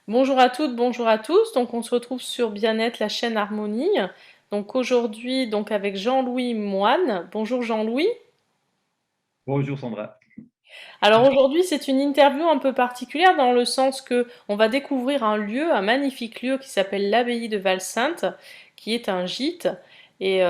Bonjour à toutes, bonjour à tous. Donc on se retrouve sur Bien-être, la chaîne Harmonie. Donc aujourd'hui, donc avec Jean-Louis Moine. Bonjour Jean-Louis. Bonjour Sandra. Alors aujourd'hui, c'est une interview un peu particulière dans le sens que on va découvrir un lieu, un magnifique lieu qui s'appelle l'abbaye de Valsainte, qui est un gîte et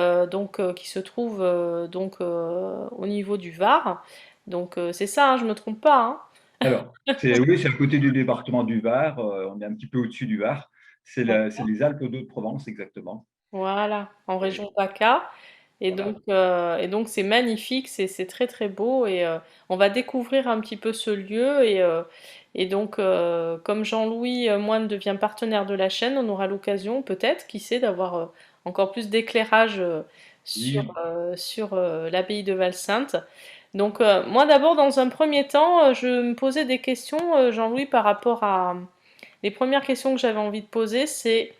qui se trouve au niveau du Var. Donc c'est ça, hein, je me trompe pas, hein. Alors, oui, c'est à côté du département du Var, on est un petit peu au-dessus du Var. C'est les Alpes d'Haute-Provence exactement. Voilà, en Et région PACA. voilà. Et donc c'est magnifique, c'est très très beau et on va découvrir un petit peu ce lieu et donc comme Jean-Louis Moine devient partenaire de la chaîne, on aura l'occasion peut-être, qui sait, d'avoir encore plus d'éclairage Oui, sur l'abbaye de Valsainte. Donc moi d'abord dans un premier temps, je me posais des questions, Jean-Louis, par rapport à les premières questions que j'avais envie de poser, c'est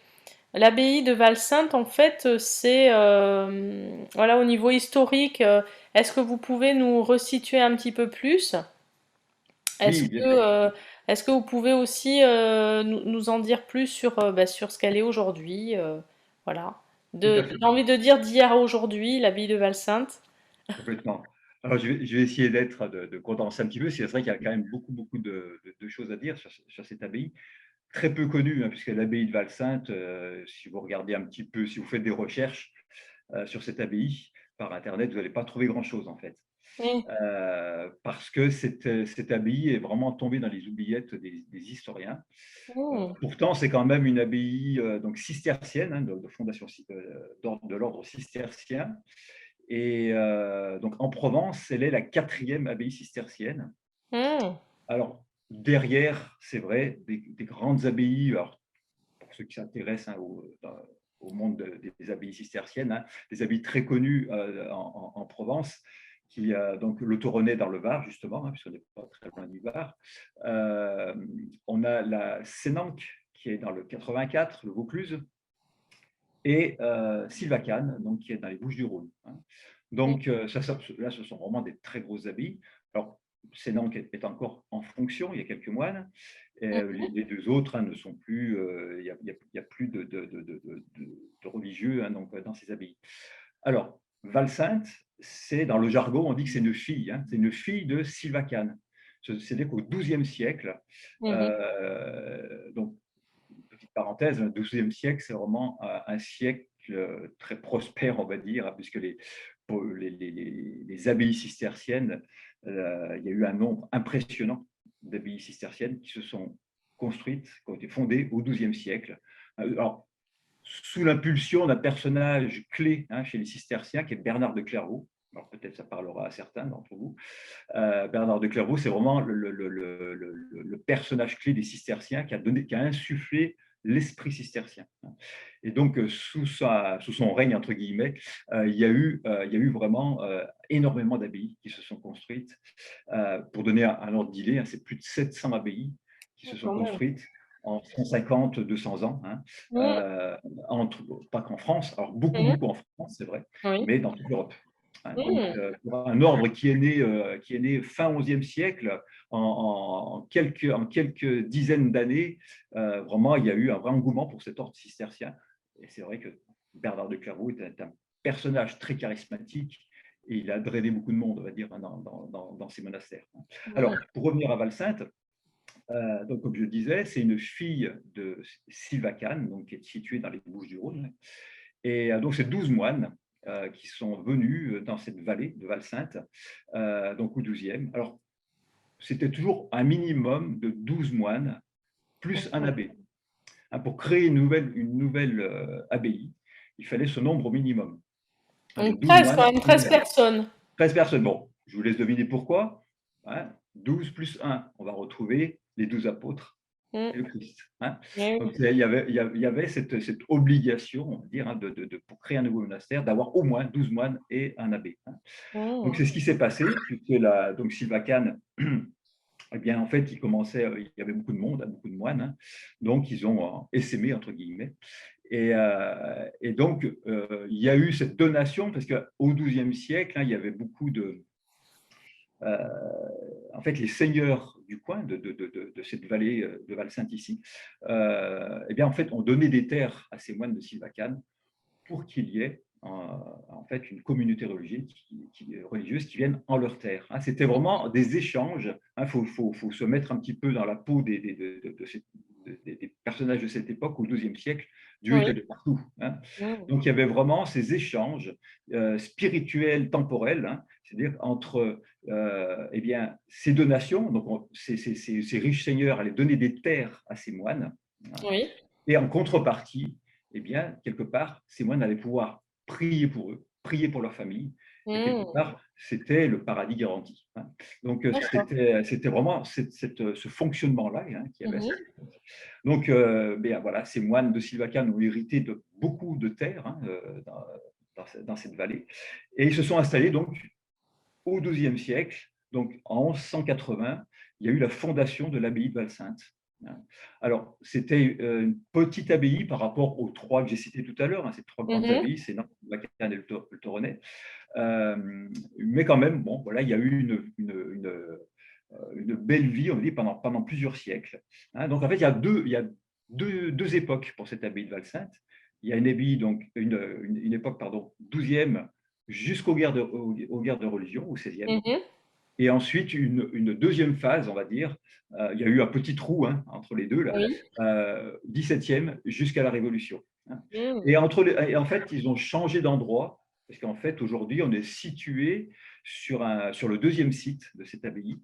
l'abbaye de Valsainte, en fait, c'est voilà, au niveau historique. Est-ce que vous pouvez nous resituer un petit peu plus? Est-ce oui, que, bien sûr. est-ce que vous pouvez aussi nous en dire plus sur, sur ce qu'elle est aujourd'hui? Voilà. Tout à fait. J'ai envie de dire d'hier à aujourd'hui, l'abbaye de Valsainte. Complètement. Alors, je vais essayer de condenser un petit peu. C'est vrai qu'il y a quand même beaucoup de choses à dire sur cette abbaye. Très peu connue, hein, puisque l'abbaye de Valsainte, si vous regardez un petit peu, si vous faites des recherches sur cette abbaye par Internet, vous n'allez pas trouver grand-chose en fait. Oui. Parce que cette abbaye est vraiment tombée dans les oubliettes des historiens. Hmm. Pourtant, c'est quand même une abbaye donc cistercienne, hein, de fondation de l'ordre cistercien. Et donc en Provence, elle est la quatrième abbaye cistercienne. Hmm. Alors derrière, c'est vrai, des grandes abbayes. Alors, pour ceux qui s'intéressent, hein, au monde des abbayes cisterciennes, hein, des abbayes très connues en Provence, qui donc le Tournai dans le Var, justement, hein, puisqu'on n'est pas très loin du Var. Euh, on a la Sénanque, qui est dans le 84, le Vaucluse, et Sylvacane, donc, qui est dans les Bouches-du-Rhône, hein. Donc, là, ce sont vraiment des très grosses abbayes. Alors, Sénanque est encore en fonction, il y a quelques moines. Et, les deux autres, hein, ne sont plus, il y a plus de religieux, hein, donc, dans ces abbayes. Alors, Valsainte, c'est dans le jargon, on dit que c'est une fille, hein, c'est une fille de Sylvacane. C'est-à-dire qu'au XIIe siècle, Mhm. donc petite parenthèse, le XIIe siècle, c'est vraiment un siècle très prospère, on va dire, hein, puisque les abbayes cisterciennes, il y a eu un nombre impressionnant d'abbayes cisterciennes qui se sont construites, qui ont été fondées au XIIe siècle. Alors, sous l'impulsion d'un personnage clé, hein, chez les cisterciens, qui est Bernard de Clairvaux. Alors peut-être ça parlera à certains d'entre vous. Bernard de Clairvaux, c'est vraiment le personnage clé des cisterciens qui a insufflé l'esprit cistercien. Et donc, sous son règne, entre guillemets, il y a eu vraiment énormément d'abbayes qui se sont construites. Pour donner un ordre d'idée, hein, c'est plus de 700 abbayes qui se sont Quand même. construites en 150, 200 ans, hein, Mhm. euh, pas qu'en France, alors Mhm. beaucoup en France, c'est vrai, Oui. mais dans toute l'Europe, hein. Donc, Mhm. pour un ordre qui est né fin XIe siècle, en quelques dizaines d'années, vraiment, il y a eu un vrai engouement pour cet ordre cistercien. Et c'est vrai que Bernard de Clairvaux est un personnage très charismatique et il a drainé beaucoup de monde, on va dire, dans ces monastères. Alors, Mhm. pour revenir à Valsainte, donc, comme je le disais, c'est une fille de Sylvacane, donc, qui est située dans les Bouches-du-Rhône. Et donc, c'est 12 moines qui sont venus dans cette vallée de Valsainte, donc au XIIe. Alors, c'était toujours un minimum de 12 moines, plus un Mhm. abbé, hein. Pour créer une nouvelle abbaye, il fallait ce nombre au minimum, hein, de Donc 12 13 moines quand même, et un 13 abbé. personnes. 13 personnes. Bon, je vous laisse deviner pourquoi, hein. 12 plus 1, on va retrouver les 12 apôtres. Mmh. et le Christ. Hein. Eh Donc oui. il y avait cette obligation, on va dire, hein, pour créer un nouveau monastère, d'avoir au moins 12 moines et un abbé. Hein. Donc Mmh. c'est ce qui s'est passé, puisque donc Sylvacane, eh bien en fait, il y avait beaucoup de monde, hein, beaucoup de moines, hein. Donc ils ont essaimé entre guillemets. Et donc il y a eu cette donation parce qu'au XIIe siècle, hein, il y avait beaucoup de en fait, les seigneurs du coin, de cette vallée de Val-Sainte ici, eh bien, en fait, ont donné des terres à ces moines de Sylvacane pour qu'il y ait en fait une communauté religieuse qui vienne en leur terre. Hein. C'était vraiment des échanges. Il faut se mettre un petit peu dans la peau des personnages de cette époque, au XIIe siècle. Dieu Oui. était de partout. Hein. Mmh. Donc il y avait vraiment ces échanges spirituels, temporels, hein, c'est-à-dire entre eh bien, ces donations, donc ces riches seigneurs allaient donner des terres à ces moines, hein, Oui. et en contrepartie, eh bien, quelque part, ces moines allaient pouvoir prier pour eux, prier pour leur famille, et quelque Mmh. part, c'était le paradis garanti. Hein. Donc, D'accord. c'était vraiment ce fonctionnement-là hein, qui avait à Mmh. cette époque. Donc, bien, voilà, ces moines de Sylvacane ont hérité de beaucoup de terres hein, dans cette vallée, et ils se sont installés donc au XIIe siècle, donc en 1180, il y a eu la fondation de l'abbaye de Val-Sainte. Hein. Alors, c'était une petite abbaye par rapport aux trois que j'ai cités tout à l'heure, hein, ces trois grandes Mmh. abbayes, c'est Nantes, Vacane et le Toronnet. Mais quand même, bon, voilà, il y a eu une belle vie, on dit, pendant plusieurs siècles. Hein. Donc, en fait, il y a deux époques pour cette abbaye de Val-Sainte. Il y a une abbaye, donc une époque, pardon, 12e jusqu'aux guerres de religion, au 16e. Mmh. Et ensuite, une deuxième phase, on va dire, il y a eu un petit trou hein, entre les deux, là, Oui. 17e jusqu'à la Révolution. Hein. Mmh. Et en fait, ils ont changé d'endroit, parce qu'en fait, aujourd'hui, on est situé sur le deuxième site de cette abbaye,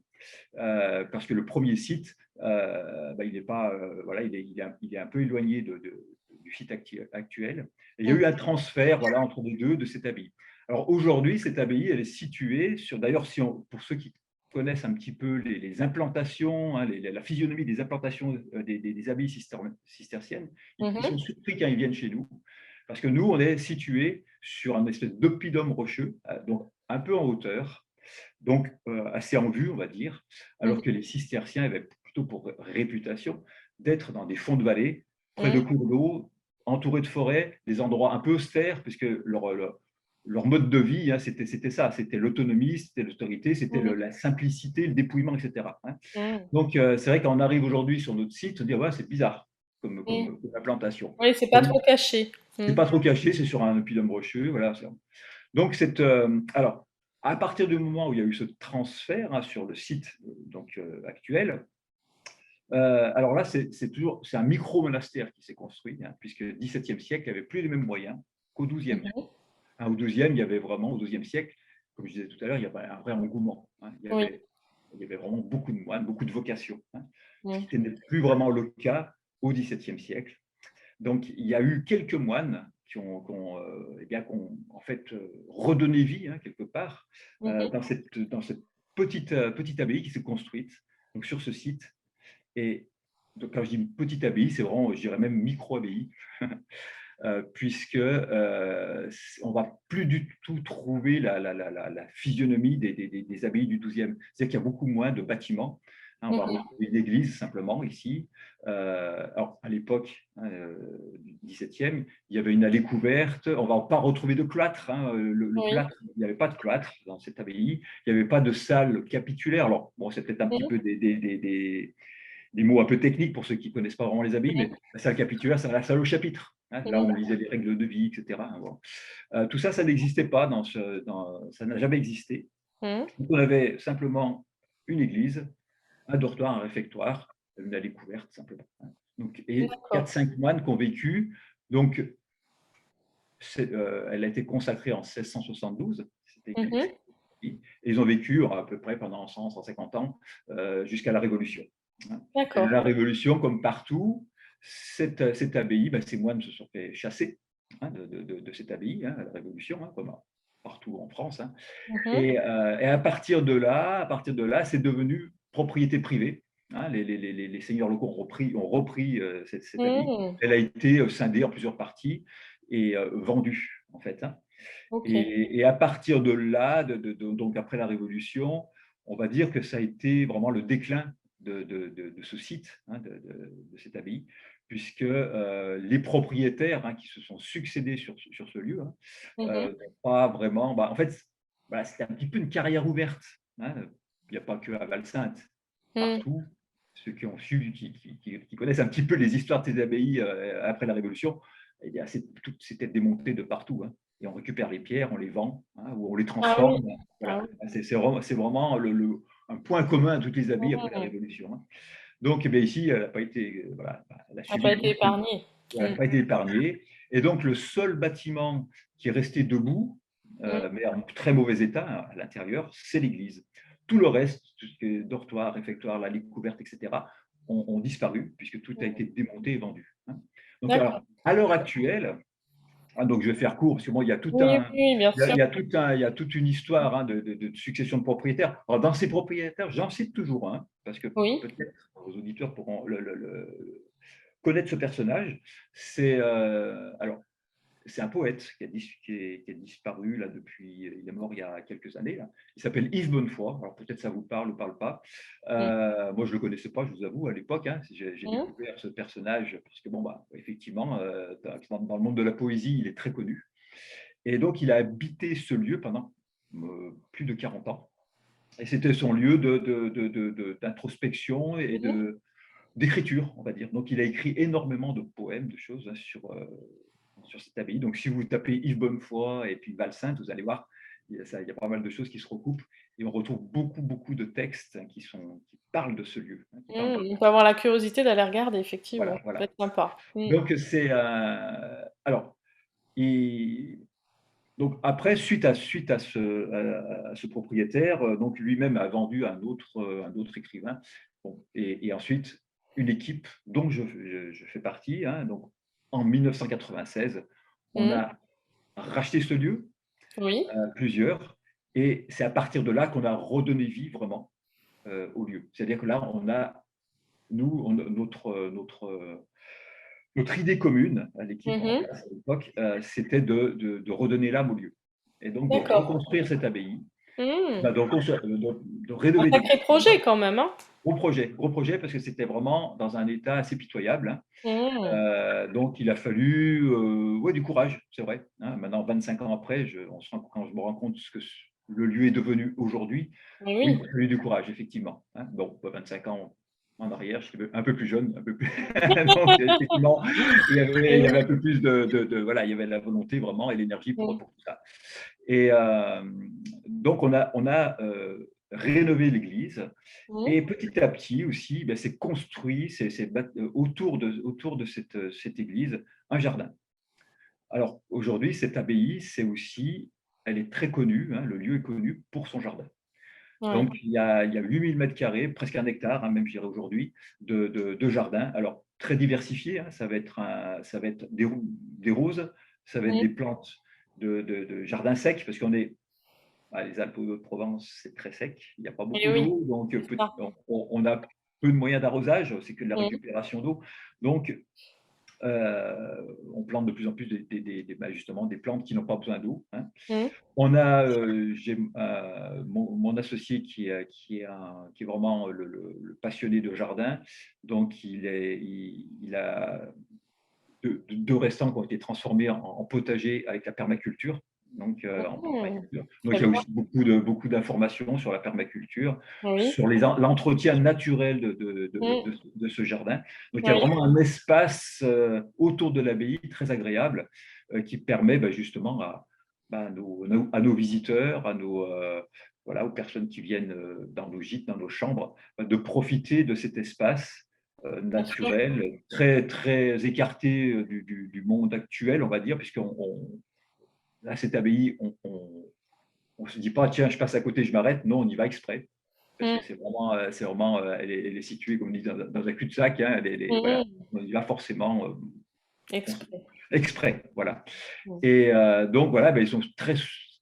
parce que le premier site, il n'est pas, voilà, il est un peu éloigné du site actuel. Et il y a Mmh. eu un transfert voilà, entre les deux de cette abbaye. Alors aujourd'hui, cette abbaye, elle est située sur, d'ailleurs, pour ceux qui connaissent un petit peu les implantations, hein, la physionomie des implantations des abbayes cisterciennes, ils Mmh. sont surpris quand ils viennent chez nous, parce que nous, on est situé sur un espèce d'oppidum rocheux, donc un peu en hauteur, donc assez en vue, on va dire, alors Mmh. que les cisterciens avaient plutôt pour réputation d'être dans des fonds de vallée, près de Mmh. cours d'eau, entourés de forêts, des endroits un peu austères, puisque leur mode de vie, hein, c'était ça, c'était l'autonomie, c'était l'autorité, c'était Mmh. la simplicité, le dépouillement, etc. Hein. Mmh. Donc c'est vrai qu'on arrive aujourd'hui sur notre site, on se dit ouais, c'est bizarre Mmh. comme implantation. Oui, c'est pas Donc, trop caché. c'est Mmh. pas trop caché, c'est sur un oppidum rocheux, voilà. Donc, alors, à partir du moment où il y a eu ce transfert hein, sur le site actuel, alors là, c'est un micro-monastère qui s'est construit, hein, puisque le XVIIe siècle, il n'y avait plus les mêmes moyens qu'au XIIe. Mmh. Hein, au XIIe, il y avait vraiment, au XIIe siècle, comme je disais tout à l'heure, il y avait un vrai engouement. Hein. Oui. Il y avait vraiment beaucoup de moines, beaucoup de vocations, hein, ce Mmh. qui n'était plus vraiment le cas au XVIIe siècle. Donc, il y a eu quelques moines qui ont en fait redonné vie, hein, quelque part, Mmh. dans cette petite abbaye qui s'est construite donc, sur ce site. Et donc, quand je dis petite abbaye, c'est vraiment, je dirais même micro-abbaye, puisque on ne va plus du tout trouver la physionomie des abbayes du XIIe. C'est-à-dire qu'il y a beaucoup moins de bâtiments. Hein, on va Mmh. retrouver une église simplement ici. Alors, à l'époque du XVIIe, il y avait une allée couverte. On ne va pas retrouver de cloître. Hein. Le Oui. plâtre, il n'y avait pas de cloître dans cette abbaye. Il n'y avait pas de salle capitulaire. Alors, bon, c'est peut-être un petit Mmh. peu des mots un peu techniques pour ceux qui ne connaissent pas vraiment les abbayes, mais la salle capitulaire, c'est la salle au chapitre. Hein, là, Mmh. on lisait les règles de vie, etc. Hein, bon. Tout ça, ça n'existait pas, ça n'a jamais existé. Mmh. Donc, on avait simplement une église, un dortoir, un réfectoire, une allée couverte, simplement. Hein. Donc, et D'accord. 4-5 moines qui ont vécu. Donc, elle a été consacrée en 1672, cette église. Mmh. Et ils ont vécu à peu près pendant 100-150 ans jusqu'à la Révolution. Hein. Et D'accord. la Révolution, comme partout, cette abbaye, ces moines se sont fait chasser hein, de cette abbaye hein, à la Révolution, hein, comme partout en France. Hein. Mmh. Et à partir de là, c'est devenu propriété privée. hein. Les seigneurs locaux ont repris cette abbaye. Mmh. Elle a été scindée en plusieurs parties et vendue, en fait, hein. OK. Et à partir de là, donc après la Révolution, on va dire que ça a été vraiment le déclin de ce site, hein, de cette abbaye, puisque les propriétaires, hein, qui se sont succédés sur ce lieu, hein, Mmh. n'ont pas vraiment. En fait, voilà, c'était un petit peu une carrière ouverte, hein. Il n'y a pas que à Val-Sainte, Mmh. partout. Ceux qui ont su, qui connaissent un petit peu les histoires de ces abbayes après la Révolution, eh bien, tout s'était démonté de partout, hein, et on récupère les pierres, on les vend, hein, ou on les Ah oui. transforme. Ah Voilà. oui. C'est vraiment un point commun à toutes les abbayes après la Mmh. Révolution, hein. Donc, eh bien, ici, elle n'a pas été, voilà, elle a A subi pas le été coup de foudre. épargné. Elle Mmh. n'a pas été épargnée. Et donc, le seul bâtiment qui est resté debout, Mmh. mais en très mauvais état à l'intérieur, c'est l'église. Tout le reste, tout ce qui est dortoir, réfectoire, l'allée couverte, etc., ont disparu puisque tout a été démonté et vendu, hein. Donc, D'accord. alors, à l'heure actuelle, donc je vais faire court parce que moi, il y a tout Oui, un, oui, bien il y a, sûr. il y a tout un, il y a toute une histoire, hein, de succession de propriétaires. Alors, dans ces propriétaires, j'en cite toujours un, parce que Oui. peut-être vos auditeurs pourront connaître ce personnage. Alors, c'est un poète qui a disparu là depuis. Il est mort il y a quelques années là. Il s'appelle Yves Bonnefoy. Alors peut-être ça vous parle ou parle pas. Mmh. Moi je le connaissais pas, je vous avoue à l'époque, hein. J'ai Mmh. découvert ce personnage parce que bon effectivement dans le monde de la poésie il est très connu. Et donc il a habité ce lieu pendant plus de 40 ans. Et c'était son lieu d'introspection et Mmh. d'écriture, on va dire. Donc il a écrit énormément de poèmes, de choses, hein, sur cette abbaye. Donc, si vous tapez Yves Bonnefoy et puis Val-Sainte, vous allez voir, il y a pas mal de choses qui se recoupent et on retrouve beaucoup, beaucoup de textes, hein, qui parlent de ce lieu, hein, qui parlent de. Mmh. On peut avoir la curiosité d'aller regarder effectivement, Voilà, ça peut voilà. être sympa. Mmh. Donc, alors, et, donc après, suite à ce propriétaire, donc lui-même a vendu un autre écrivain. Bon, et ensuite, une équipe dont je fais partie, hein, donc en 1996, on Mmh. a racheté ce lieu, Oui. plusieurs, et c'est à partir de là qu'on a redonné vie vraiment au lieu. C'est-à-dire que là, nous, notre idée commune à l'équipe en Mmh. place à l'époque, c'était de redonner l'âme au lieu. Et donc de D'accord. reconstruire cette abbaye, Mmh. bah, de Un rénover sacré l'église. projet quand même, hein? Gros projet parce que c'était vraiment dans un état assez pitoyable, hein. Mmh. Donc il a fallu, ouais, du courage, c'est vrai, hein. Maintenant 25 ans après, quand je me rends compte ce que le lieu est devenu aujourd'hui, Mais oui, oui. il a fallu du courage effectivement, hein. Bon, 25 ans en arrière, je suis un peu plus jeune, un peu plus donc effectivement, il y avait un peu plus voilà, il y avait la volonté vraiment et l'énergie pour Mmh. tout ça. Et donc on a rénové l'église Mmh. et petit à petit aussi, c'est construit, autour de cette église, un jardin. Alors aujourd'hui, cette abbaye, elle est très connue, hein, le lieu est connu pour son jardin. Ouais. Donc il y a 8 000 m², presque 1 hectare, hein, même je dirais aujourd'hui, de jardin. Alors très diversifié, hein, ça va être des roses, ça va être Mmh. des plantes de jardin sec, parce les Alpes-de-Provence, c'est très sec, il n'y a pas Et beaucoup oui, d'eau, donc c'est ça. on a peu de moyens d'arrosage, c'est que de la Mmh. récupération d'eau. Donc, on plante de plus en plus justement des plantes qui n'ont pas besoin d'eau, hein. Mmh. J'ai mon associé qui est vraiment le passionné de jardin, donc il a deux restants qui ont été transformés en potager avec la permaculture. Donc, Mmh. donc Très il y a bien. aussi beaucoup d'informations sur la permaculture, Oui. sur l'entretien naturel Mmh. de ce jardin. Donc, il y a Oui. vraiment un espace autour de l'abbaye très agréable qui permet justement à nos visiteurs, voilà, aux personnes qui viennent dans nos gîtes, dans nos chambres, de profiter de cet espace Bien sûr. naturel, très, très écarté du monde actuel, on va dire, puisqu'on à cette abbaye, on se dit pas: «Tiens, je passe à côté, je m'arrête». Non, on y va exprès, parce que Mmh. c'est vraiment, elle est située, comme on dit, dans un cul-de-sac, hein. Voilà, Mmh. on y va forcément, Exprès. exprès, voilà. Mmh. Et donc voilà, ils sont très,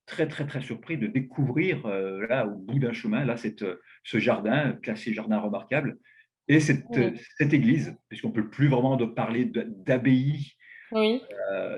très, très, très surpris de découvrir, là, au bout d'un chemin, là, ce jardin, classé jardin remarquable, Et Mmh. cette église, puisqu'on ne peut plus vraiment parler d'abbaye Oui,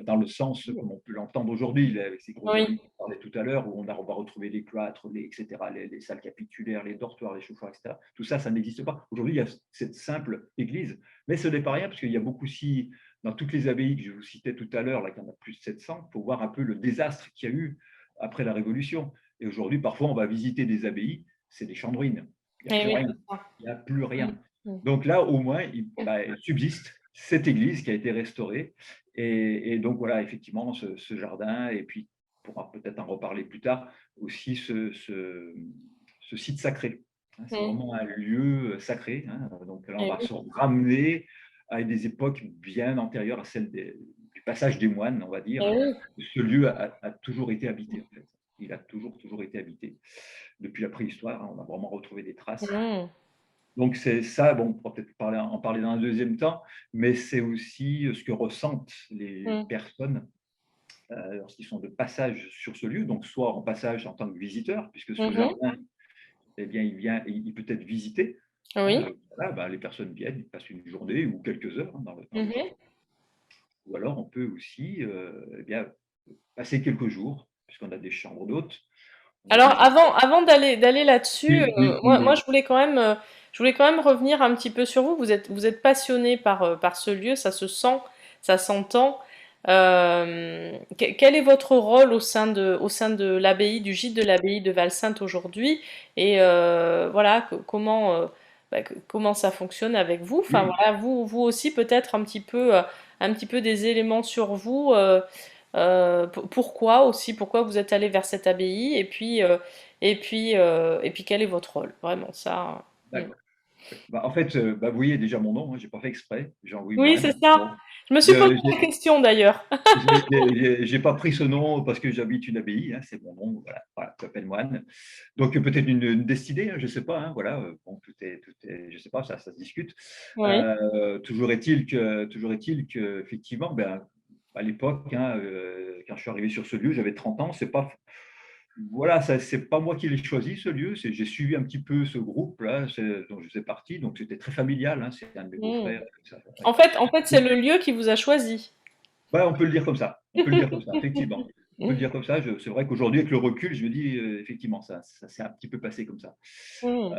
dans le sens comme on peut l'entendre aujourd'hui, avec ces grosses oui. abbayes qu'on parlait tout à l'heure, où on va retrouver les cloîtres, etc., les salles capitulaires, les dortoirs, les chauffoirs, etc. Tout ça, ça n'existe pas. Aujourd'hui, il y a cette simple église. Mais ce n'est pas rien, parce qu'il y a beaucoup aussi, dans toutes les abbayes que je vous citais tout à l'heure, là, qu'il y en a plus de 700, il faut voir un peu le désastre qu'il y a eu après la Révolution. Et aujourd'hui, parfois, on va visiter des abbayes, c'est des champs de ruines. Il n'y a Eh plus oui, rien. c'est ça. Il n'y a plus Mmh. rien. Mmh. Donc là, au moins, il subsiste cette église qui a été restaurée. Et donc voilà, effectivement, ce jardin, et puis on pourra peut-être en reparler plus tard, aussi ce site sacré. Hein, c'est Mmh. vraiment un lieu sacré. Hein. Donc là, on Eh va oui. se ramener à des époques bien antérieures à celle du passage des moines, on va Eh dire. oui. Ce lieu a toujours été habité, en fait. Il a toujours été habité. Depuis la préhistoire, hein, on a vraiment retrouvé des traces. Mmh. Donc c'est ça, bon, on pourra peut-être en parler dans un deuxième temps, mais c'est aussi ce que ressentent les Mmh. personnes lorsqu'ils sont de passage sur ce lieu, donc soit en passage en tant que visiteur, puisque ce Mmh. jardin, eh bien, il peut être visité. Oui. Hein, voilà, ben, les personnes viennent, ils passent une journée ou quelques heures, hein, dans le jardin. Mmh. Ou alors on peut aussi eh bien, passer quelques jours, puisqu'on a des chambres d'hôtes. On a des Alors chambres... avant d'aller là-dessus, Oui, oui, oui, moi oui. je voulais quand même revenir un petit peu sur vous. Vous êtes passionné par ce lieu, ça se sent, ça s'entend. Quel est votre rôle au sein de l'abbaye, du gîte de l'abbaye de Val-Sainte aujourd'hui? Et voilà, comment ça fonctionne avec vous? Enfin Oui. voilà, vous aussi peut-être un petit peu des éléments sur vous. Pourquoi aussi, pourquoi vous êtes allé vers cette abbaye et puis quel est votre rôle? Vraiment ça. Mm. D'accord. Bah, en fait, bah, vous voyez déjà mon nom, hein, j'ai pas fait exprès, Jean-Louis Oui, c'est Moine. ça. Bon, Je me suis posé je la question d'ailleurs. j'ai pas pris ce nom parce que j'habite une abbaye, hein, c'est mon nom, voilà, voilà, je m'appelle Moine. Donc peut-être une destinée, hein, je sais pas, hein, voilà, bon, tout est, je sais pas, ça se discute. Oui, Toujours est-il que effectivement, ben, à l'époque, hein, quand je suis arrivé sur ce lieu, j'avais 30 ans, c'est pas voilà, ça c'est pas moi qui l'ai choisi ce lieu, j'ai suivi un petit peu ce groupe-là dont je faisais partie, donc c'était très familial, hein, c'est un de mes mm. beaux-frères. Ouais. En fait, c'est le lieu qui vous a choisi. Ouais, on peut le dire comme ça, on peut le dire comme ça, effectivement. On peut le dire comme ça. C'est vrai qu'aujourd'hui, avec le recul, je me dis, effectivement, ça s'est un petit peu passé comme ça. Mm.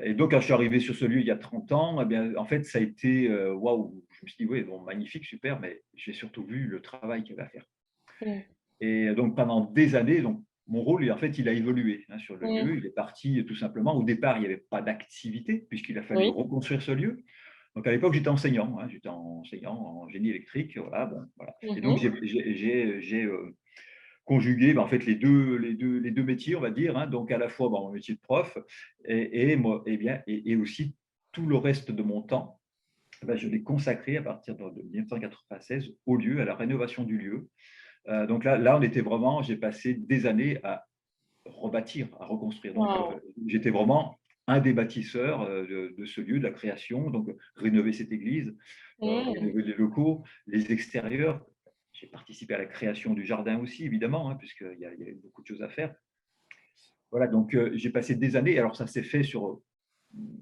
Et donc, quand je suis arrivé sur ce lieu il y a 30 ans, eh bien, en fait, ça a été waouh. Je me suis dit, oui, bon, magnifique, super, mais j'ai surtout vu le travail qu'il y avait à faire. Mm. Et donc, pendant des années, donc, mon rôle, en fait, il a évolué hein, sur le Mm. lieu. Il est parti tout simplement. Au départ, il n'y avait pas d'activité, puisqu'il a fallu Oui. reconstruire ce lieu. Donc à l'époque, j'étais enseignant, hein, j'étais enseignant en génie électrique, voilà, bon, voilà. Et donc Mhm. conjugué en fait les deux métiers, on va dire, hein, donc à la fois mon métier de prof moi, et aussi tout le reste de mon temps, ben, je l'ai consacré à partir de 1996 au lieu, à la rénovation du lieu. Donc là, on était vraiment, j'ai passé des années à rebâtir, à reconstruire. Donc, Wow. j'étais vraiment un des bâtisseurs de ce lieu, de la création, donc rénover cette église, Mm. rénover les locaux, les extérieurs. J'ai participé à la création du jardin aussi, évidemment, hein, puisqu'il y avait beaucoup de choses à faire. Voilà, donc j'ai passé des années. Alors, ça s'est fait sur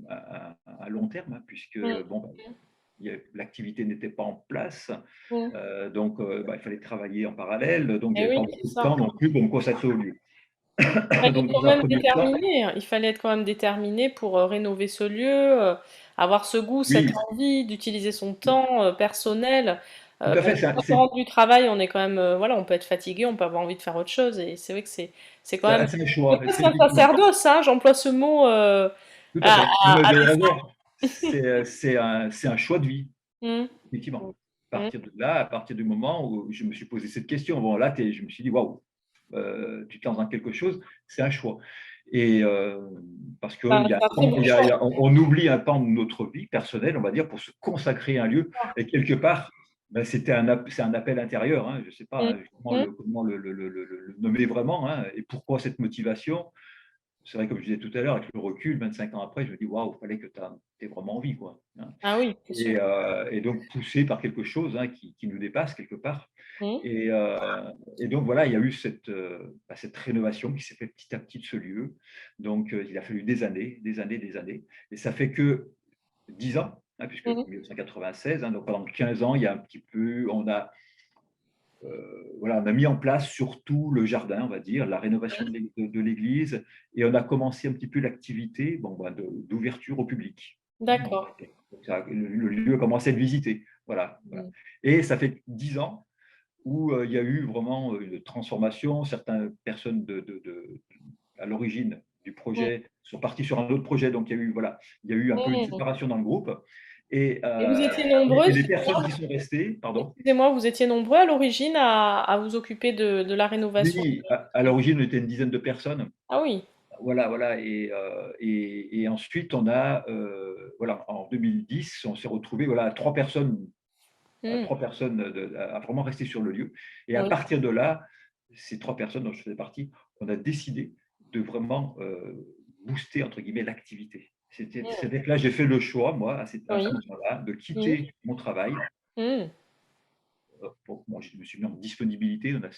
à long terme, hein, puisque Mm. bon, l'activité n'était pas en place. Mm. Donc, il fallait travailler en parallèle. Donc, Eh j'avais oui, pas c'est beaucoup de ça. temps non plus pour me consacrer au lieu. Il fallait Donc, quand dans un même premier temps, déterminer, il fallait être quand même déterminé pour rénover ce lieu, avoir ce goût, cette oui, envie d'utiliser son temps personnel. tout à Bon, fait. quand on rentre du travail, on est quand même, voilà, on peut être fatigué, on peut avoir envie de faire autre chose, et c'est vrai que c'est quand même C'est un choix, presque un effectivement. sacerdoce, hein, j'emploie ce mot Tout à à, fait. Non, mais vous à avez dessein. raison. C'est un choix de vie, Mm, effectivement. À mm, partir de là, à partir du moment où je me suis posé cette question, bon, là, je me suis dit, waouh, tu te lances dans quelque chose, c'est un choix. Et parce qu'il y a c'est un un très pan, beau choix. on oublie un pan de notre vie personnelle, on va dire, pour se consacrer à un lieu. Et quelque part, ben, c'est un appel intérieur. Hein, je ne sais pas Mm, hein, mm, comment le nommer vraiment. Hein, et pourquoi cette motivation? C'est vrai, comme je disais tout à l'heure, avec le recul, 25 ans après, je me dis, waouh, il fallait que tu aies vraiment envie. Quoi, hein. ah oui, c'est sûr. Et donc, poussé par quelque chose hein, qui nous dépasse quelque part. Mm, Et, euh, et donc, voilà, il y a eu cette rénovation qui s'est fait petit à petit de ce lieu. Donc, il a fallu des années. Et ça fait que 10 ans, hein, puisque Mmh. 1996, hein, donc pendant 15 ans, il y a un petit peu, voilà, on a mis en place surtout le jardin, on va dire, la rénovation de l'église, et on a commencé un petit peu l'activité bon, bah, d'ouverture au public. Hein, D'accord. donc le lieu a commencé à être visité. Voilà, voilà. Mmh. Et ça fait 10 ans où il y a eu vraiment une transformation. Certaines personnes à l'origine du Mmh. projet sont parties sur un autre projet, donc voilà, il y a eu un peu une Mmh. séparation dans le groupe. Et, Et vous étiez et nombreuses, les personnes qui sont restées, pardon. excusez-moi, vous étiez nombreux à l'origine à vous occuper de la rénovation? Oui, à l'origine, on était une dizaine de personnes. Ah oui. Voilà, voilà. Et ensuite, voilà, en 2010, on s'est retrouvés voilà, Mmh. 3 personnes à vraiment rester sur le lieu. Et à Oui. partir de là, ces 3 personnes dont je faisais partie, on a décidé de vraiment booster, entre guillemets, l'activité. Mmh. C'est-à-dire que là, j'ai fait le choix, moi, à Oui. ce moment-là, de Mmh. quitter mon travail. Mmh. Moi, je me suis mis en disponibilité. On a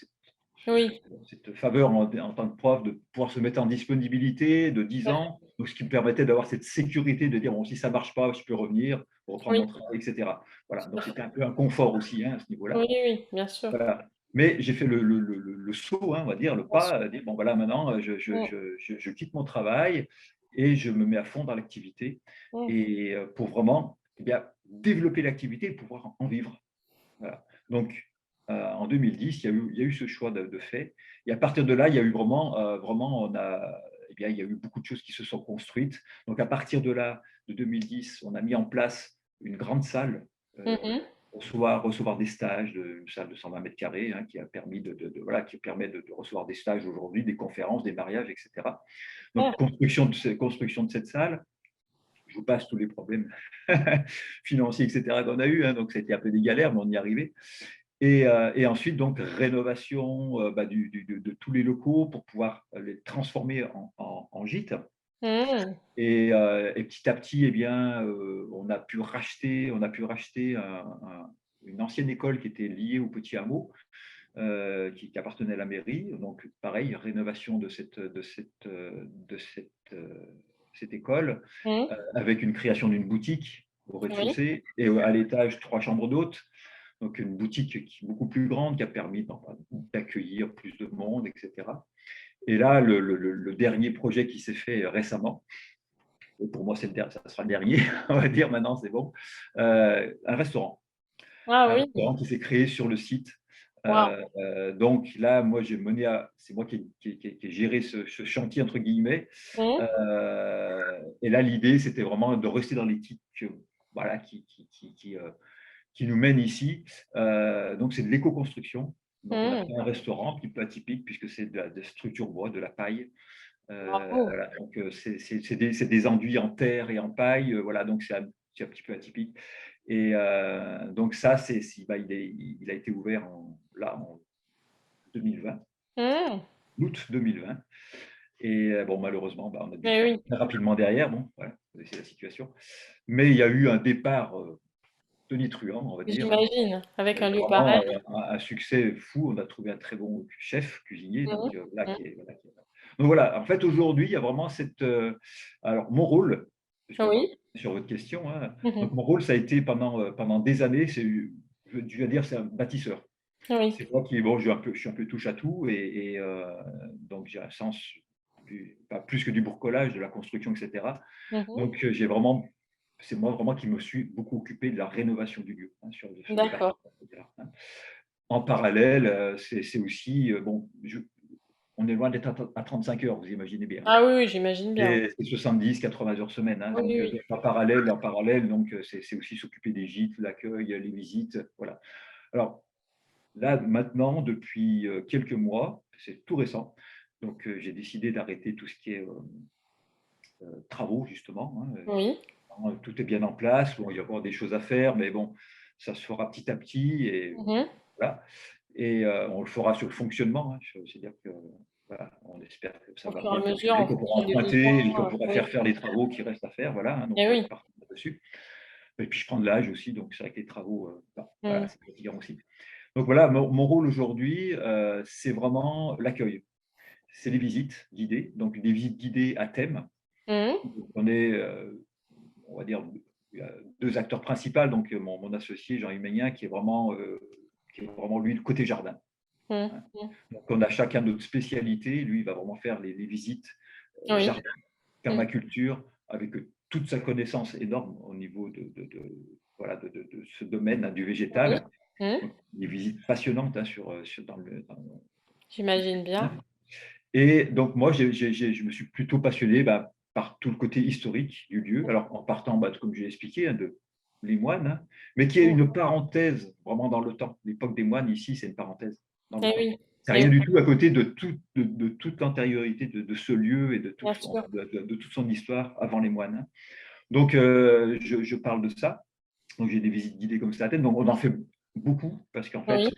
Oui. cette faveur en tant que prof de pouvoir se mettre en disponibilité de 10 Tout à fait. ans, donc ce qui me permettait d'avoir cette sécurité de dire bon, si ça ne marche pas, je peux revenir, reprendre Oui, mon travail, etc. Voilà, tout donc à fait. c'était un peu un confort aussi hein, à ce niveau-là. Oui, oui, bien sûr, Voilà. Mais j'ai fait le saut, hein, on va dire, le bien sûr. pas, dire bon voilà, maintenant Mmh. je quitte mon travail et je me mets à fond dans l'activité Mmh. et pour vraiment eh bien, développer l'activité et pouvoir en vivre. Voilà. Donc, en 2010, il y a eu ce choix de fait. Et à partir de là, il y a eu vraiment, il y a eu beaucoup de choses qui se sont construites. Donc, à partir de là, de 2010, on a mis en place une grande salle Mmh euh, mh. recevoir des stages, une salle de 120 mètres carrés, hein, qui a permis voilà, qui permet de recevoir des stages aujourd'hui, des conférences, des mariages, etc. Ah, Donc, construction de cette salle. Je vous passe tous les problèmes financiers, etc. qu'on a eu. Hein, donc, c'était un peu des galères, mais on y est arrivé. Et ensuite, donc, rénovation bah, de tous les locaux pour pouvoir les transformer en gîtes. mmh. Et petit à petit, eh bien, on a pu racheter une ancienne école qui était liée au petit hameau, qui appartenait à la mairie. Donc, pareil, rénovation cette école, Mmh. avec une création d'une boutique au Oui. rez-de-chaussée et à l'étage, 3 chambres d'hôtes. Donc une boutique qui est beaucoup plus grande, qui a permis d'accueillir plus de monde, etc. Et là, le dernier projet qui s'est fait récemment, et pour moi, ça sera le dernier, on va dire maintenant, c'est bon, un restaurant. Ah Un oui, restaurant qui s'est créé sur le site. waouh. Donc là, moi, c'est moi qui ai géré ce chantier, entre guillemets. Mmh. Et là, l'idée, c'était vraiment de rester dans l'éthique voilà, qui nous mène ici. Donc, c'est de l'éco-construction. Donc, on a Mmh. fait un restaurant un petit peu atypique puisque c'est de la structure bois, de la paille. Bravo. Voilà, donc, c'est des enduits en terre et en paille. Voilà, donc c'est un petit peu atypique. Et donc, ça, bah, il a été ouvert en 2020, Mmh. août 2020. Et bon, malheureusement, bah, on a dû Mais fermer oui, très rapidement derrière. Bon, voilà, c'est la situation. Mais il y a eu un départ tonitruant, on va dire, hein. j'imagine, avec un lieu pareil. Vraiment un succès fou. On a trouvé un très bon chef cuisinier, Mmh donc mh. voilà, Mmh. donc voilà, en fait, aujourd'hui, il y a vraiment alors mon rôle, puisqu'on va Oui. sur votre question, hein, Mmh mh. donc mon rôle, ça a été pendant des années, je vais dire, c'est un bâtisseur. Oui. C'est moi qui bon, je suis un peu touche à tout donc j'ai un sens pas plus que du bricolage, de la construction, et cetera. Mmh mh. Donc c'est moi vraiment qui me suis beaucoup occupé de la rénovation du lieu, hein, sur les D'accord. bâtiments, etc., hein. En parallèle, c'est aussi, bon, on est loin d'être à 35 heures, vous imaginez bien, hein. Ah oui, oui, j'imagine bien. C'est 70-80 heures semaine, hein, Oui, donc oui, oui. en parallèle, donc c'est aussi s'occuper des gîtes, l'accueil, les visites, voilà. Alors là, maintenant, depuis, quelques mois, c'est tout récent, donc j'ai décidé d'arrêter tout ce qui est, travaux justement, hein, Oui. tout est bien en place. Bon, il va y avoir des choses à faire, mais bon, ça se fera petit à petit et Mmh mh. voilà. Et on le fera sur le fonctionnement, hein. C'est-à-dire que, voilà, on espère que ça Au va fur et bien à mesure, fonctionner, en qu'on pourra fonction des besoins, emprunter et qu'on pourra oui. faire les travaux qui restent à faire, voilà, hein, donc Et on va être oui. parti là-dessus. Et puis je prends de l'âge aussi, donc c'est vrai que les travaux, bah, voilà, Mmh. c'est fatigant aussi. Donc voilà, mon rôle aujourd'hui, c'est vraiment l'accueil. C'est les visites guidées, donc des visites guidées à thème. Mmh. On est, on va dire il y a deux acteurs principaux, donc mon associé Jean-Yves Ménien, qui est vraiment lui le côté jardin. Mmh. Hein. Mmh. Donc on a chacun notre spécialité. Lui, il va vraiment faire les visites Oui. jardin, Mmh. permaculture, avec toute sa connaissance énorme au niveau voilà, de ce domaine, hein, du Oui. végétal. Mmh. Donc, des visites passionnantes, hein, J'imagine bien. et donc moi, je me suis plutôt passionné, bah, par tout le côté historique du lieu. Alors en partant, bah, comme je l'ai expliqué, hein, de les moines, hein, mais qui est Mmh. une parenthèse vraiment dans le temps. L'époque des moines ici, c'est une parenthèse dans le Eh temps. oui. C'est Eh rien du oui, tout à côté de toute l'antériorité de ce lieu et bien sûr. de toute son histoire avant les moines, hein. Donc je parle de ça. Donc j'ai des visites guidées comme ça à tête. Donc on en fait beaucoup parce qu'en Oui. fait,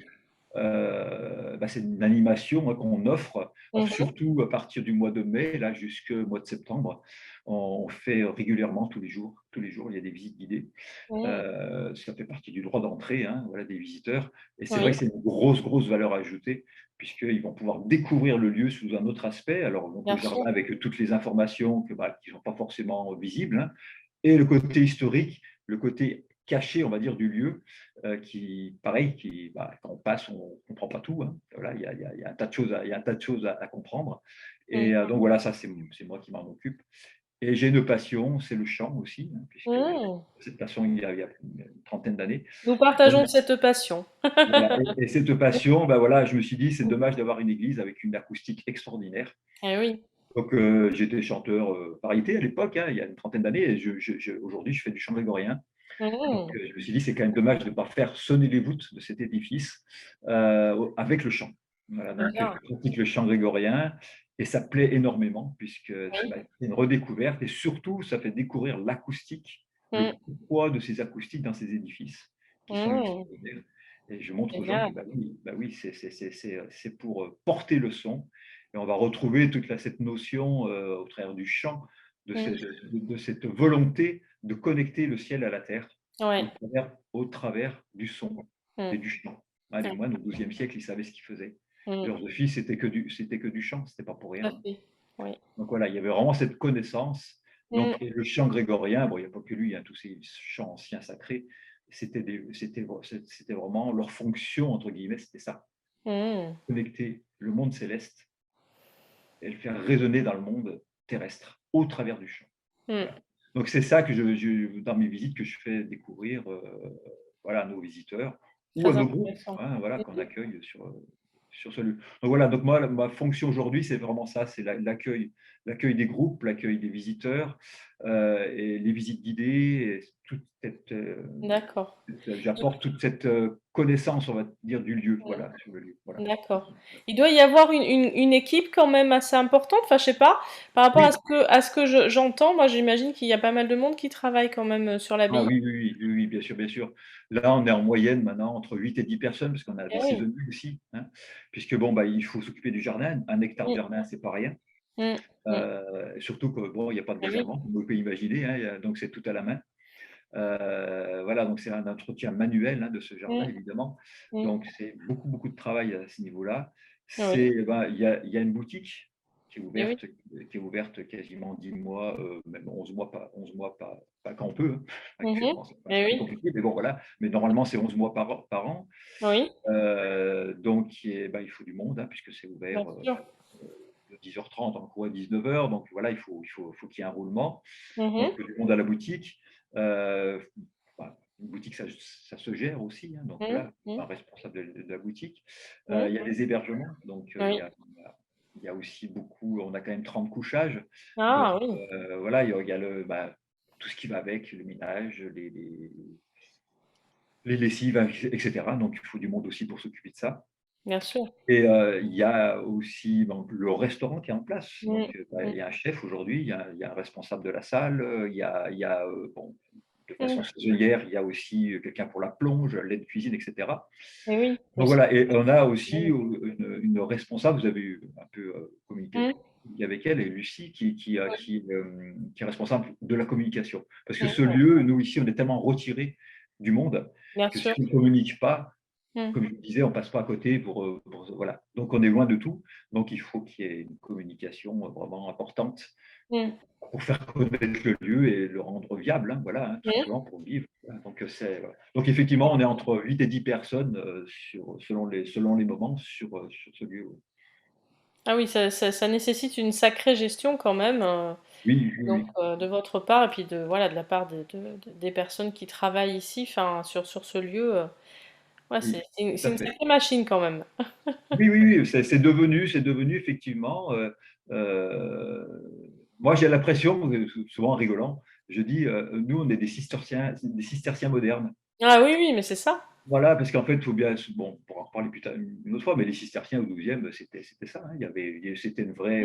bah, c'est une animation, hein, qu'on offre. Alors Mmh. surtout à partir du mois de mai, là, jusqu'au mois de septembre, on fait régulièrement tous les jours, il y a des visites guidées. Mmh. Ça fait partie du droit d'entrée, hein, voilà, des visiteurs. Et c'est vrai Oui, que c'est une grosse, grosse valeur ajoutée, puisqu'ils vont pouvoir découvrir le lieu sous un autre aspect. Alors, donc, le bien sûr. jardin avec toutes les informations bah, qui ne sont pas forcément visibles, hein, et le côté historique, le côté caché, on va dire, du lieu, qui, pareil, bah, quand on passe, on ne comprend pas tout, hein. Voilà, il y a un tas de choses il y a un tas de choses à comprendre. Mmh. Et donc voilà, ça, c'est moi qui m'en occupe. Et j'ai une passion, c'est le chant aussi, hein, puisque Mmh. cette passion, il y a une trentaine d'années. Nous partageons cette passion. Voilà. Et cette passion, bah voilà, je me suis dit, c'est dommage d'avoir une église avec une acoustique extraordinaire. Eh oui. Donc, j'étais chanteur variété à l'époque, hein, il y a une trentaine d'années, et aujourd'hui, je fais du chant grégorien. Donc, Mmh. je me suis dit, c'est quand même dommage de ne pas faire sonner les voûtes de cet édifice avec le chant. Voilà, Très donc, bien. je pratique le chant grégorien et ça plaît énormément puisque Oui. bah, c'est une redécouverte et surtout, ça fait découvrir l'acoustique, le Mmh. poids de ces acoustiques dans ces édifices qui sont Mmh. extraordinaires. Et je montre aux gens que Génial. bah oui c'est pour porter le son. Et on va retrouver cette notion au travers du chant, Mmh. de cette volonté de connecter le ciel à la terre Ouais. au travers du son Mmh. et du chant. Hein, les Ouais. moines, au XIIe siècle, ils savaient ce qu'ils faisaient. Mmh. Leur office, c'était que du chant, c'était pas pour Tout à rien. fait. Oui. Donc voilà, il y avait vraiment cette connaissance. Mmh. Donc, et le chant grégorien, bon, il n'y a pas que lui, hein, tous ces chants anciens sacrés, c'était vraiment leur fonction, entre guillemets, c'était ça, Mmh. connecter le monde céleste et le faire résonner dans le monde terrestre au travers du chant. Mmh. Voilà. Donc c'est ça que dans mes visites que je fais découvrir voilà, à nos visiteurs ou à Très nos groupes, intéressant. hein, voilà, Mmh qu'on mh. accueille sur ce lieu. Donc voilà, donc moi, ma fonction aujourd'hui, c'est vraiment ça, c'est l'accueil des groupes, l'accueil des visiteurs et les visites guidées, et toute D'accord. j'apporte toute cette connaissance, on va dire, du lieu, voilà, sur le lieu. Voilà. D'accord. Il doit y avoir une équipe quand même assez importante, enfin je sais pas, par rapport Oui, à ce que j'entends, moi j'imagine qu'il y a pas mal de monde qui travaille quand même, sur ah l'abbaye? oui, oui, oui, oui, oui, bien sûr, bien sûr. Là, on est en moyenne maintenant entre 8 et 10 personnes, parce qu'on a Eh des oui. saisonniers aussi, hein, puisque bon, bah, il faut s'occuper du jardin. Un hectare de Mmh. jardin, c'est pas rien. Mmh. Mmh. Surtout que bon, il n'y a pas de Eh oui. logement, comme on peut imaginer, hein, donc c'est tout à la main. Voilà, donc c'est un entretien manuel, hein, de ce jardin, Mmh. évidemment. Mmh. Donc c'est beaucoup, beaucoup de travail à ce niveau-là. Oui. Ben, il y a une boutique Eh oui. qui est ouverte quasiment 10 mois, même 11 mois, pas quand on peut, hein. Mmh mh. Actuellement, Eh c'est plus oui. compliqué, mais bon, voilà. Mais normalement, c'est 11 mois par an. Oui, Donc, ben, il faut du monde, hein, puisque c'est bien ouvert sûr. de 10h30 en gros à 19h. Donc voilà, faut qu'il y ait un roulement. Mmh Donc, mh. du monde à la boutique. Euh, bah, une boutique, ça se gère aussi, hein, donc Mmh. voilà, Mmh. un responsable de la boutique. Mmh. Il y a des hébergements, donc Oui. il y a aussi beaucoup, on a quand même 30 couchages. Donc Ah oui, voilà, il y a tout ce qui va avec, le ménage, les lessives, etc. Donc il faut du monde aussi pour s'occuper de ça. bien sûr. Et il y a aussi donc, le restaurant qui est en place. Mmh. Donc, bah, il Mmh. y a un chef aujourd'hui, il y a un responsable de la salle, bon, de façon Mmh. saisonnière, il y a aussi quelqu'un pour la plonge, l'aide cuisine, etc. Eh oui, Donc aussi. voilà, et on a aussi Mmh. une responsable, vous avez un peu communiqué Mmh. avec elle, et Lucie, qui est responsable de la communication. Parce que ce Mmh. lieu, nous ici, on est tellement retirés du monde Bien que sûr. si on ne communique pas, Mmh. comme je le disais, on passe pas à côté voilà. Donc on est loin de tout. Donc il faut qu'il y ait une communication vraiment importante Mmh. pour faire connaître le lieu et le rendre viable, hein, voilà, hein, tout Mmh. simplement pour vivre. Voilà, donc voilà. Donc effectivement, on est entre 8 et 10 personnes, selon les moments sur ce lieu. Ah oui, ça nécessite une sacrée gestion quand même, Oui, oui, donc oui, de votre part et puis voilà, de la part des personnes qui travaillent ici, enfin, sur ce lieu, ouais, oui, tout c'est à une fait. sacrée machine quand même. Oui, oui, oui, c'est devenu effectivement, moi j'ai l'impression, souvent en rigolant, je dis, «Nous on est des cisterciens modernes». Ah oui, oui, mais c'est ça. Voilà, parce qu'en fait, il faut bien bon, on pourra en reparler plus tard une autre fois, mais les cisterciens au 12e, c'était ça, hein. C'était une vraie,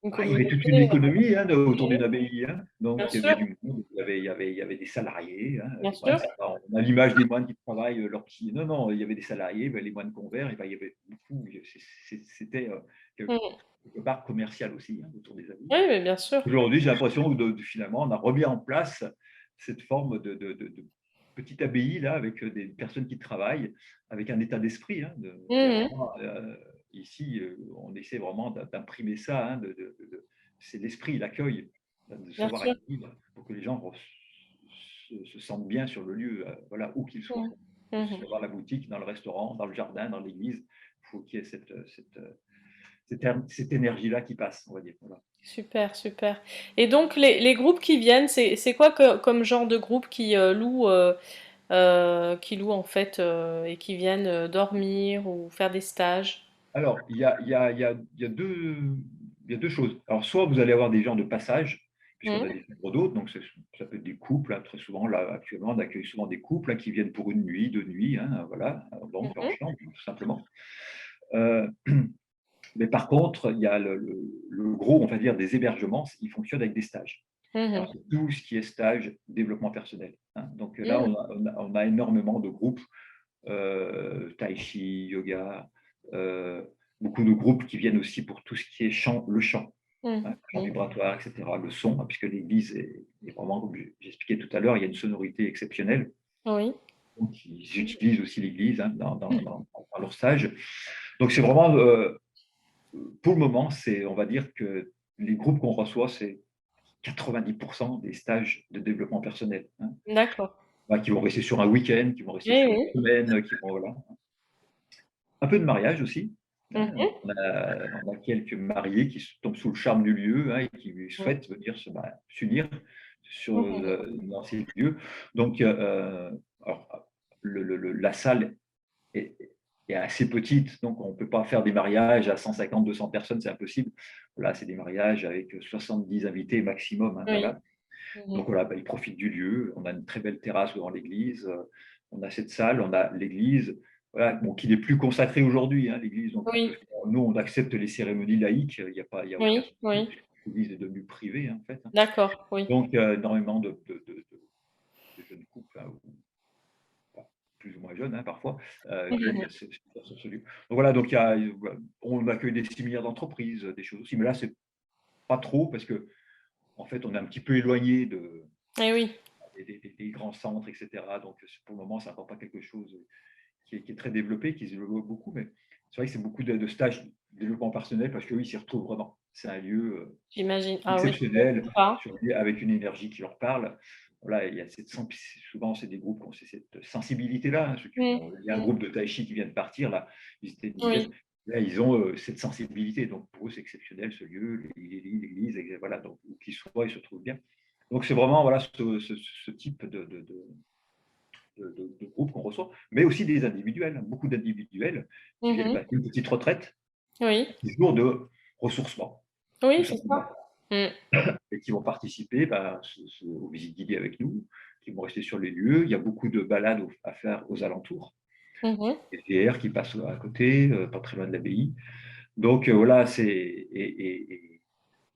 Mmh. Une il y avait toute une communauté, économie, hein, autour mmh, d'une abbaye, hein. Donc bien il y avait sûr, du monde, il y avait des salariés, hein, bien les moines, sûr. c'est pas on a l'image des moines qui travaillent, leur petit non, non, il y avait des salariés, les moines convers, et ben, il y avait beaucoup, c'était, Mmh. quelque part commercial aussi, hein, autour des abbayes. Oui, mais bien sûr. Aujourd'hui, j'ai l'impression finalement, on a remis en place cette forme de petite abbaye là, avec des personnes qui travaillent, avec un état d'esprit, hein, il y a Mmh mh. vraiment, ici, on essaie vraiment d'imprimer ça, hein, c'est l'esprit, l'accueil, de Bien savoir sûr. accueillir pour que les gens se sentent bien sur le lieu, voilà, où qu'ils soient. Mmh. Que Mmh ce mh. soit dans la boutique, dans le restaurant, dans le jardin, dans l'église, il faut qu'il y ait cette énergie-là qui passe, on va dire. Voilà. Super, super. Et donc les groupes qui viennent, c'est quoi comme genre de groupe qui louent en fait et qui viennent dormir ou faire des stages? Alors, il y a deux choses. Alors, soit vous allez avoir des gens de passage, puisqu'on a Mmh. des chambres d'hôtes, donc ça peut être des couples, hein, très souvent, là, actuellement, on accueille souvent des couples, hein, qui viennent pour une nuit, 2 nuits, hein, voilà, donc leur Mmh. chambre, tout simplement. Euh, mais par contre, il y a le gros, on va dire, des hébergements, ils fonctionnent avec des stages. Alors, Mmh. c'est tout ce qui est stage, développement personnel, hein. Donc là, Mmh. on a énormément de groupes, tai chi, yoga, euh, beaucoup de groupes qui viennent aussi pour tout ce qui est chant, le chant, Mmh. hein, chant Mmh. vibratoire, etc., le son, hein, puisque l'église est vraiment, comme j'expliquais tout à l'heure, il y a une sonorité exceptionnelle. Oui. Donc, ils utilisent aussi l'église, hein, dans leur stage. Donc, c'est vraiment, pour le moment, on va dire que les groupes qu'on reçoit, c'est 90% des stages de développement personnel, hein, D'accord. qui vont rester sur un week-end, qui vont rester Oui, sur une oui. semaine, voilà. Un peu de mariage aussi, hein. Mmh. On a quelques mariés qui tombent sous le charme du lieu, hein, et qui Mmh. souhaitent venir s'unir Mmh. dans ces lieux. Donc, alors, la salle est, est assez petite, donc on ne peut pas faire des mariages à 150, 200 personnes, c'est impossible. Là, c'est des mariages avec 70 invités maximum, hein, Oui. voilà. Mmh. Donc voilà, ils profitent du lieu. On a une très belle terrasse devant l'église. On a cette salle, on a l'église, voilà, bon, qui n'est plus consacrée aujourd'hui, hein, l'église. Donc Oui. nous, on accepte les cérémonies laïques. Il y a aucun Oui. souci. Oui. L'église est devenue privée, hein, en fait, hein. D'accord, oui. Donc énormément de jeunes couples, hein, ou pas, plus ou moins jeunes, hein, parfois, viennent Mmh. sur ce lieu. Donc voilà, donc voilà, on accueille des séminaires d'entreprise, des choses aussi, mais là c'est pas trop parce que en fait on est un petit peu éloigné Eh oui. des grands centres, etc. Donc, pour le moment, c'est encore pas quelque chose qui est très développé, qui se développe beaucoup, mais c'est vrai que c'est beaucoup de stages de développement personnel parce qu'eux, ils s'y retrouvent vraiment. C'est un lieu J'imagine. Ah oui, exceptionnel, sympa. avec une énergie qui leur parle. Voilà, il y a souvent, c'est des groupes qui ont cette sensibilité-là, hein, Mmh. il y a un Mmh. groupe de tai chi qui vient de partir, là, ils étaient une Oui. dizaine. Là, ils ont cette sensibilité. Donc, pour eux, c'est exceptionnel, ce lieu, l'église, et voilà, donc, où qu'ils soient, ils se trouvent bien. Donc, c'est vraiment voilà, ce type de groupes qu'on reçoit, mais aussi des individuels, beaucoup d'individuels qui viennent Mmh. une petite retraite, Oui. 10 jours de ressourcement, tout Oui, c'est ça. simplement, Mmh. et qui vont participer aux visites guidées avec nous, qui vont rester sur les lieux. Il y a beaucoup de balades à faire aux alentours, Mmh. des VR qui passent à côté, pas très loin de l'abbaye. Donc voilà, et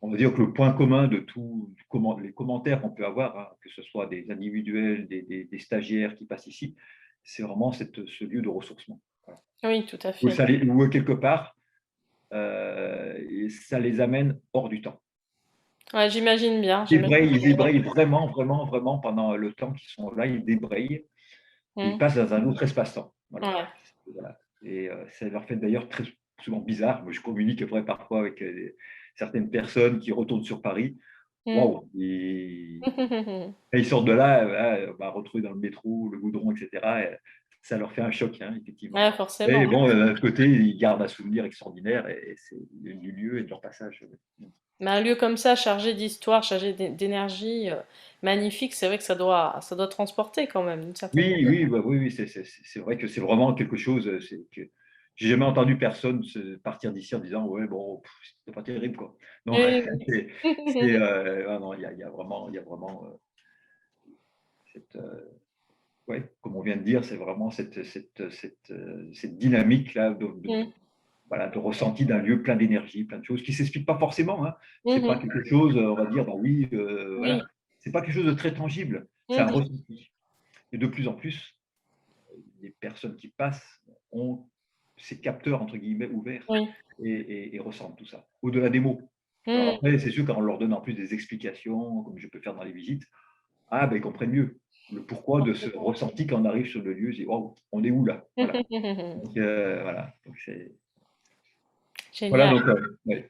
on va dire que le point commun de tous les commentaires qu'on peut avoir, hein, que ce soit des individuels, des stagiaires qui passent ici, c'est vraiment ce lieu de ressourcement. Voilà. Oui, tout à Où, fait. ça les, où quelque part, ça les amène hors du temps. Ouais, j'imagine bien, Ils bien. débrayent vraiment, vraiment, vraiment pendant le temps qu'ils sont là, ils débrayent et ils Mmh. passent dans un autre espace-temps. Voilà. Ouais. Voilà. Et ça leur fait d'ailleurs très souvent bizarre. Moi, je communique vrai parfois avec certaines personnes qui retournent sur Paris. Mmh. Waouh! Quand ils sortent de là, bah, retrouvés dans le métro, le goudron, et cetera, ça leur fait un choc, hein, effectivement. Ouais, Et forcément. bon, d'un autre côté, ils gardent un souvenir extraordinaire et c'est du lieu et de leur passage. Mais un lieu comme ça, chargé d'histoire, chargé d'énergie, magnifique, c'est vrai que ça doit transporter quand même, d'une certaine Oui, manière. oui, bah, oui, oui, c'est vrai que c'est vraiment quelque chose, c'est que j'ai jamais entendu personne se partir d'ici en disant: «Ouais, bon, c'était pas terrible, quoi». Non, Oui, c'est oui. ah non, il y a vraiment, cette, ouais, comme on vient de dire, c'est vraiment cette dynamique-là Mmh. voilà, de ressenti d'un lieu plein d'énergie, plein de choses qui ne s'expliquent pas forcément, hein. C'est pas Mmh. quelque chose, on va dire: «Bah oui, Oui. voilà». C'est pas quelque chose de très tangible, c'est un Mmh. ressenti et de plus en plus, les personnes qui passent ont ces «capteurs» entre guillemets ouverts Oui. et ressentent tout ça, au-delà des mots. Alors Mmh. après, c'est sûr quand on leur donne en plus des explications, comme je peux faire dans les visites, ah ben ils comprennent mieux le pourquoi de ce Forcément. ressenti quand on arrive sur le lieu, ils disent: «Waouh, on est où là?» Voilà, donc voilà, donc c'est voilà Génial. donc ouais.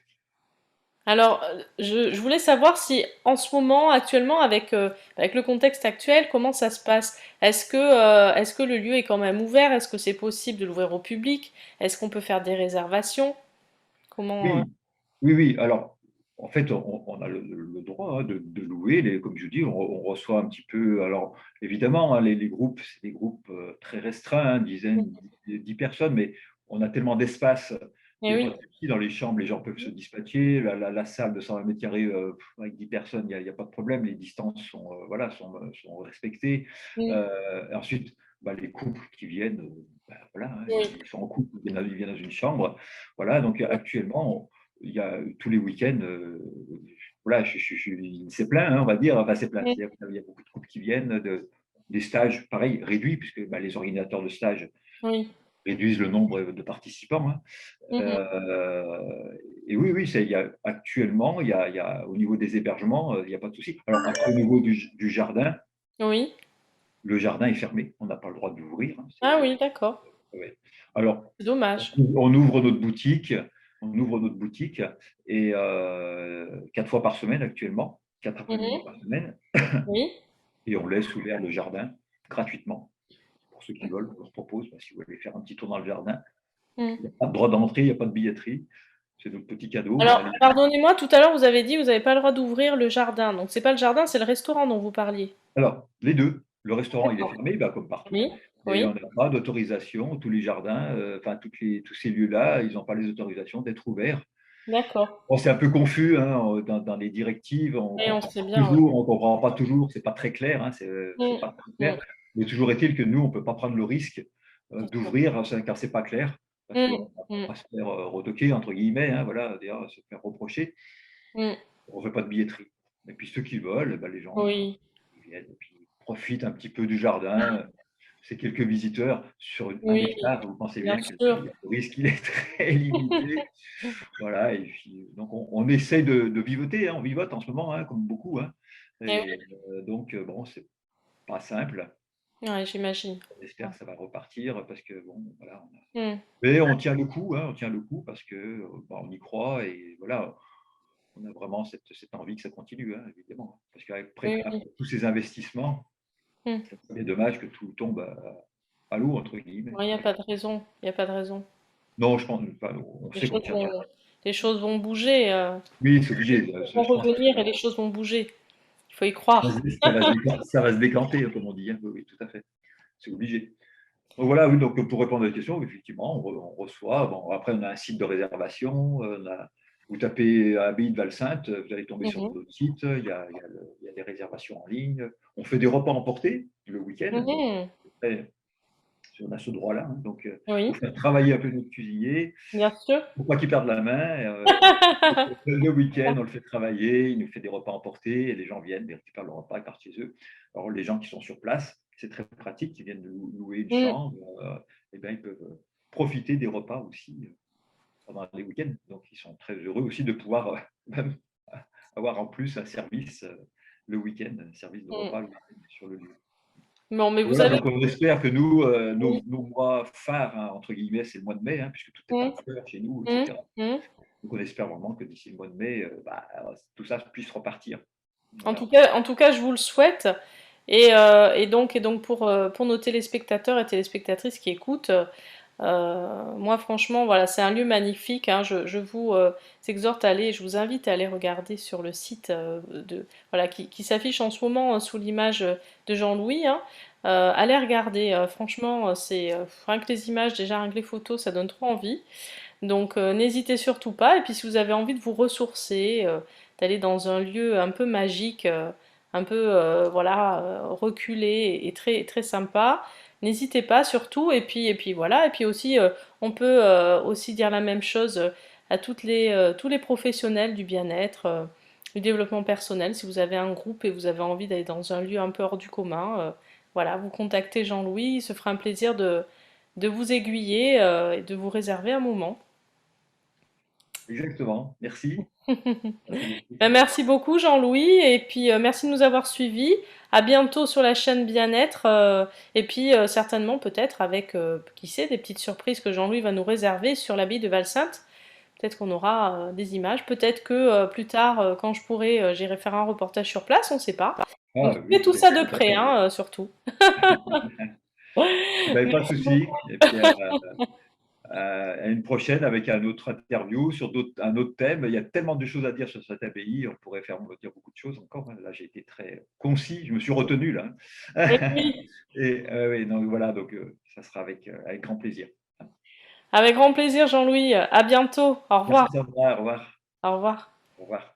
Alors, je voulais savoir si en ce moment, actuellement, avec le contexte actuel, comment ça se passe? Est-ce que le lieu est quand même ouvert? Est-ce que c'est possible de l'ouvrir au public? Est-ce qu'on peut faire des réservations? Comment, Oui, oui, oui. Alors, en fait, on a le droit, hein, de louer les comme je dis, on reçoit un petit peu alors évidemment, hein, les groupes, c'est des groupes, très restreints, hein, dizaines, 10 personnes, mais on a tellement d'espace, il eh y a pas oui. de souci dans les chambres, les gens peuvent se dispatcher. La salle de 120 m², avec 10 personnes, il y a pas de problème. Les distances sont, voilà, sont respectées. Mmh. Ensuite, bah, les couples qui viennent, bah, voilà, hein, Oui. ils sont en couple, ils viennent dans une chambre. Voilà, donc actuellement, il y a tous les week-ends, voilà, c'est plein, hein, on va dire, enfin c'est plein. Mmh. C'est-à-dire qu'il y a beaucoup de couples qui viennent, des stages, pareil, réduits, puisque bah, les organisateurs de stages Oui. réduisent le nombre de participants, hein. Mmh. Et oui, oui, actuellement, il y a au niveau des hébergements, il n'y a pas de souci. Alors après, au niveau du jardin, Oui. le jardin est fermé, on n'a pas le droit d'ouvrir, hein, Ah oui, d'accord. ouais. Alors, C'est on dommage. on ouvre notre boutique on ouvre notre boutique et 4 fois par semaine actuellement, 4 après-midi Mmh. par semaine Oui. et on laisse ouvert le jardin gratuitement pour ceux qui veulent. On leur propose, bah, si vous voulez faire un petit tour dans le jardin, Mmh. il n'y a pas de droit d'entrée, il n'y a pas de billetterie, c'est notre petit cadeau. Alors, pardonnez-moi, tout à l'heure, vous avez dit, vous n'avez pas le droit d'ouvrir le jardin. Donc, c'est pas le jardin, c'est le restaurant dont vous parliez. Alors, les 2, le restaurant, il est D'accord. fermé, bah, comme partout Oui. et Oui. on n'a pas d'autorisation. Tous les jardins, enfin tous ces lieux-là, ils n'ont pas les autorisations d'être ouverts. D'accord. Bon, c'est un peu confus, hein, dans les directives, Oui, on sait bien, oui. on comprend pas toujours, c'est pas très clair, hein, c'est Mmh. pas très Mmh. clair. Mais toujours est-il que nous, on peut pas prendre le risque, Bien sûr. d'ouvrir quand c'est pas clair, parce Mmh. qu'on va Mmh. pas se faire, «retoquer» entre guillemets, hein, voilà, d'ailleurs se faire reprocher. Mmh. On fait pas de billetterie. Et puis ceux qui veulent, bah, les gens, Oui. ils viennent et puis ils profitent un petit peu du jardin. C'est quelques visiteurs sur 1 Oui, hectare, vous pensez bien bien que sûr. le risque, il est très limité. Voilà et puis donc on essaye de vivoter, hein, on vivote en ce moment, hein, comme beaucoup, hein Eh et oui. donc bon, c'est pas simple. Ouais, j'imagine. On espère que ça va repartir parce que bon, voilà, Mmh. mais on tient le coup, hein, on tient le coup parce que, bah, on y croit et voilà, on a vraiment cette envie que ça continue, hein, évidemment. Parce qu'après Oui, oui. après tous ces investissements, Mmh. ça serait dommage que tout tombe «à l'eau» entre guillemets. Ouais, il y a pas de raison. Il y a pas de raison. Non, je pense pas, on Les sait qu'on choses tiendra. vont les choses vont bouger, Oui, c'est obligé, vont je pense que revenir et les choses vont bouger. Il faut y croire. ça va se décanter, comme on dit, hein. Oui, oui, tout à fait. C'est obligé. Donc voilà, oui, donc pour répondre à la question, effectivement, on reçoit. Bon, après, on a un site de réservation. Vous tapez Abbaye de Valsainte, vous allez tomber sur Mmh mh. notre site. Il y a des réservations en ligne. On fait des repas emportés le week-end. Donc, Mmh. après, on a ce droit-là, hein. Donc, pour Oui, faire travailler un peu notre cuisinier, bien sûr. pour pas qu'il perde la main. Le week-end, on le fait travailler, il nous fait des repas emportés et les gens viennent, ils récupèrent le repas, ils partent chez eux. Alors les gens qui sont sur place, c'est très pratique, ils viennent de louer une Mmh. chambre, et bien ils peuvent profiter des repas aussi pendant les week-ends. Donc ils sont très heureux aussi de pouvoir même avoir en plus un service le week-end, un service de Mmh. repas le week-end sur le lieu. Bon, mais vous Voilà, avez... donc on espère que nous, Oui. nos mois phares, hein, entre guillemets, c'est le mois de mai, hein, puisque tout est en Mmh, fleurs chez nous, mmh, etc. mmh. Donc on espère vraiment que d'ici le mois de mai, tout ça puisse repartir. Voilà. En tout cas, je vous le souhaite. Et donc pour nos téléspectateurs et téléspectatrices qui écoutent, moi, franchement, voilà, c'est un lieu magnifique, hein. Je vous exhorte à aller, je vous invite à aller regarder sur le site voilà, qui s'affiche en ce moment sous l'image de Jean-Louis, hein. Allez regarder, franchement, c'est rien que les images, déjà rien que les photos, ça donne trop envie. Donc n'hésitez surtout pas. Et puis si vous avez envie de vous ressourcer, d'aller dans un lieu un peu magique, un peu voilà, reculé et très, très sympa, n'hésitez pas surtout. Et puis voilà. Et puis aussi, on peut aussi dire la même chose à tous les professionnels du bien-être, du développement personnel. Si vous avez un groupe et vous avez envie d'aller dans un lieu un peu hors du commun, voilà, vous contactez Jean-Louis. Il se fera un plaisir de vous aiguiller et de vous réserver un moment. Exactement. Merci. Merci beaucoup. Ben, merci beaucoup Jean-Louis et puis merci de nous avoir suivis. À bientôt sur la chaîne Bien-être et puis certainement peut-être avec qui sait des petites surprises que Jean-Louis va nous réserver sur l'abbaye de Valsainte. Peut-être qu'on aura des images, peut-être que plus tard quand je pourrai j'irai faire un reportage sur place, on ne sait pas. Donc Ah suivez oui, tout ça avec de tout à près fait. hein, surtout. Ben, pas de Merci souci. beaucoup. Et puis, à une prochaine avec un autre interview sur un autre thème. Il y a tellement de choses à dire sur cette abbaye, on pourrait dire beaucoup de choses encore, hein. Là, j'ai été très concis, je me suis retenu là. Et oui, Et oui, donc voilà, donc ça sera avec grand plaisir. avec grand plaisir Jean-Louis. À bientôt. Au Merci revoir. Sandra, au revoir. Au revoir. Au revoir.